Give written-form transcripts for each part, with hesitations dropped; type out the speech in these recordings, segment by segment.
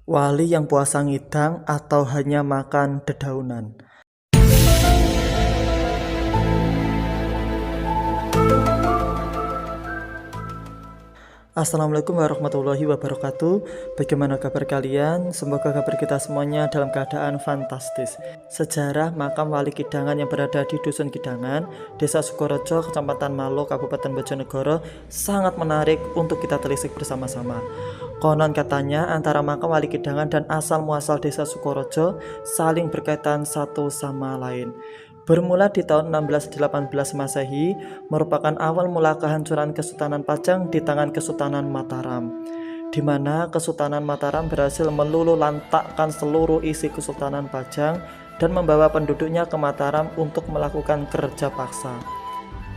Wali yang puasa ngidang atau hanya makan dedaunan? Assalamualaikum warahmatullahi wabarakatuh. Bagaimana kabar kalian? Semoga kabar kita semuanya dalam keadaan fantastis. Sejarah makam Wali Kidangan yang berada di Dusun Kidangan, Desa Sukorejo, Kecamatan Malo, Kabupaten Bojonegoro sangat menarik untuk kita telisik bersama-sama. Konon katanya antara makam Wali Kidangan dan asal muasal Desa Sukorejo saling berkaitan satu sama lain. Bermula di tahun 1618 Masehi, merupakan awal mula kehancuran Kesultanan Pajang di tangan Kesultanan Mataram, di mana Kesultanan Mataram berhasil meluluhlantakkan seluruh isi Kesultanan Pajang dan membawa penduduknya ke Mataram untuk melakukan kerja paksa.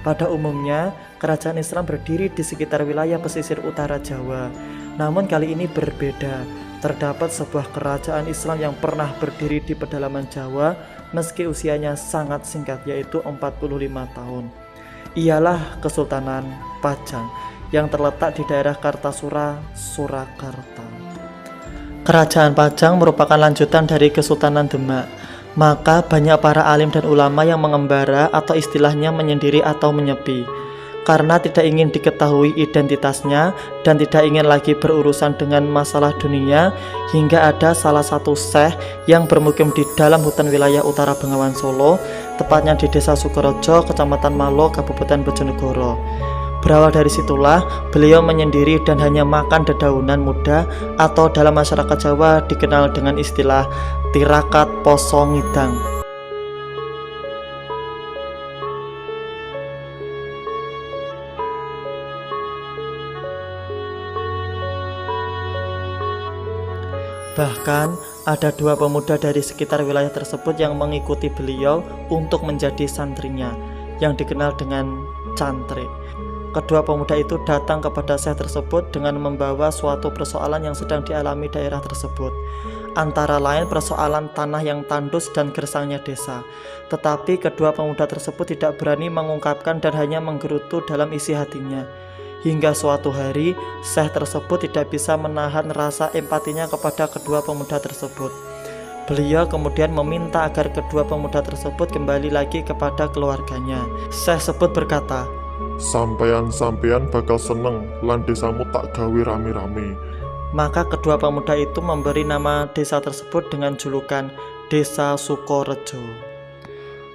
Pada umumnya, kerajaan Islam berdiri di sekitar wilayah pesisir utara Jawa. Namun kali ini berbeda. Terdapat sebuah kerajaan Islam yang pernah berdiri di pedalaman Jawa meski usianya sangat singkat, yaitu 45 tahun. Ialah Kesultanan Pajang yang terletak di daerah Kartasura, Surakarta. Kerajaan Pajang merupakan lanjutan dari Kesultanan Demak. Maka banyak para alim dan ulama yang mengembara atau istilahnya menyendiri atau menyepi, karena tidak ingin diketahui identitasnya dan tidak ingin lagi berurusan dengan masalah dunia, hingga ada salah satu syekh yang bermukim di dalam hutan wilayah utara Bengawan Solo, tepatnya di Desa Sukorejo, Kecamatan Malo, Kabupaten Bojonegoro. Berawal dari situlah beliau menyendiri dan hanya makan dedaunan muda atau dalam masyarakat Jawa dikenal dengan istilah tirakat poso ngidang. Bahkan ada dua pemuda dari sekitar wilayah tersebut yang mengikuti beliau untuk menjadi santrinya, yang dikenal dengan cantrik. Kedua pemuda itu datang kepada syekh tersebut dengan membawa suatu persoalan yang sedang dialami daerah tersebut, antara lain persoalan tanah yang tandus dan gersangnya desa. Tetapi kedua pemuda tersebut tidak berani mengungkapkan dan hanya menggerutu dalam isi hatinya. Hingga suatu hari, syekh tersebut tidak bisa menahan rasa empatinya kepada kedua pemuda tersebut. Beliau kemudian meminta agar kedua pemuda tersebut kembali lagi kepada keluarganya. Syekh tersebut berkata, Sampean bakal seneng lan desamu tak gawe rame-rame. Maka kedua pemuda itu memberi nama desa tersebut dengan julukan Desa Sukorejo.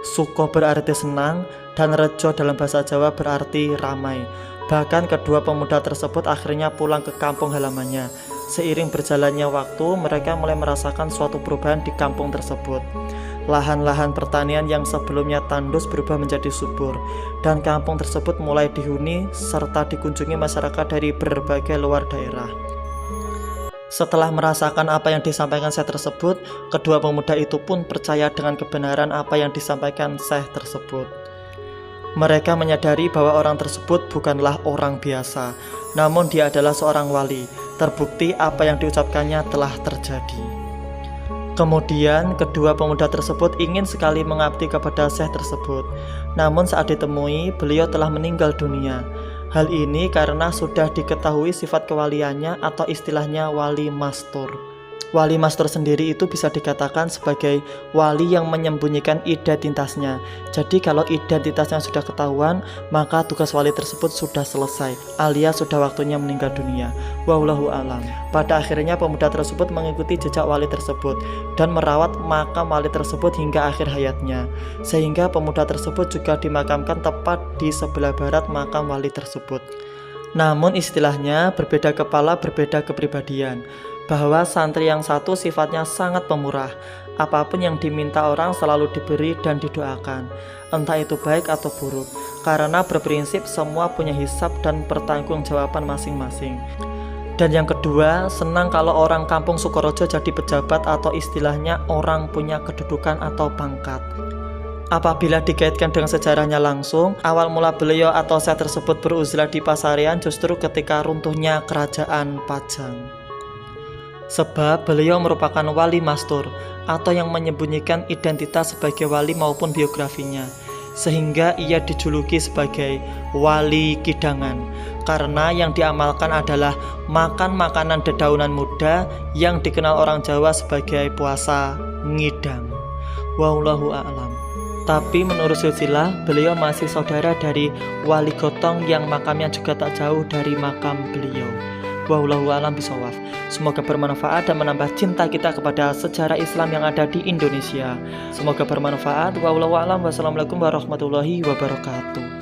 Suko berarti senang dan rejo dalam bahasa Jawa berarti ramai. Bahkan kedua pemuda tersebut akhirnya pulang ke kampung halamannya. Seiring berjalannya waktu, mereka mulai merasakan suatu perubahan di kampung tersebut. Lahan-lahan pertanian yang sebelumnya tandus berubah menjadi subur, dan kampung tersebut mulai dihuni serta dikunjungi masyarakat dari berbagai luar daerah. Setelah merasakan apa yang disampaikan syekh tersebut, kedua pemuda itu pun percaya dengan kebenaran apa yang disampaikan syekh tersebut. Mereka menyadari bahwa orang tersebut bukanlah orang biasa, namun dia adalah seorang wali. Terbukti apa yang diucapkannya telah terjadi. Kemudian kedua pemuda tersebut ingin sekali mengabdi kepada syekh tersebut. Namun saat ditemui, beliau telah meninggal dunia. Hal ini karena sudah diketahui sifat kewaliannya atau istilahnya wali mastur. Wali mastur sendiri itu bisa dikatakan sebagai wali yang menyembunyikan identitasnya. Jadi kalau identitasnya sudah ketahuan, maka tugas wali tersebut sudah selesai, alias sudah waktunya meninggal dunia. Wallahu a'lam. Pada akhirnya pemuda tersebut mengikuti jejak wali tersebut dan merawat makam wali tersebut hingga akhir hayatnya. Sehingga pemuda tersebut juga dimakamkan tepat di sebelah barat makam wali tersebut. Namun istilahnya berbeda kepala berbeda kepribadian, bahwa santri yang satu sifatnya sangat pemurah. Apapun yang diminta orang selalu diberi dan didoakan, entah itu baik atau buruk, karena berprinsip semua punya hisab dan pertanggungjawaban masing-masing. Dan yang kedua, senang kalau orang kampung Sukorejo jadi pejabat atau istilahnya orang punya kedudukan atau pangkat. Apabila dikaitkan dengan sejarahnya langsung, awal mula beliau atau syekh tersebut beruzlah di Pasarian justru ketika runtuhnya kerajaan Pajang. Sebab beliau merupakan wali mastur atau yang menyembunyikan identitas sebagai wali maupun biografinya, sehingga ia dijuluki sebagai Wali Kidangan. karena yang diamalkan adalah makan makanan dedaunan muda yang dikenal orang Jawa sebagai puasa ngidam. Wallahu a'lam. Tapi menurut silsilah, beliau masih saudara dari Wali Gotong yang makamnya juga tak jauh dari makam beliau. Wallahu a'lam bishawab. Semoga bermanfaat dan menambah cinta kita kepada sejarah Islam yang ada di Indonesia. Semoga bermanfaat. Wallahu a'lam. Wassalamualaikum warahmatullahi wabarakatuh.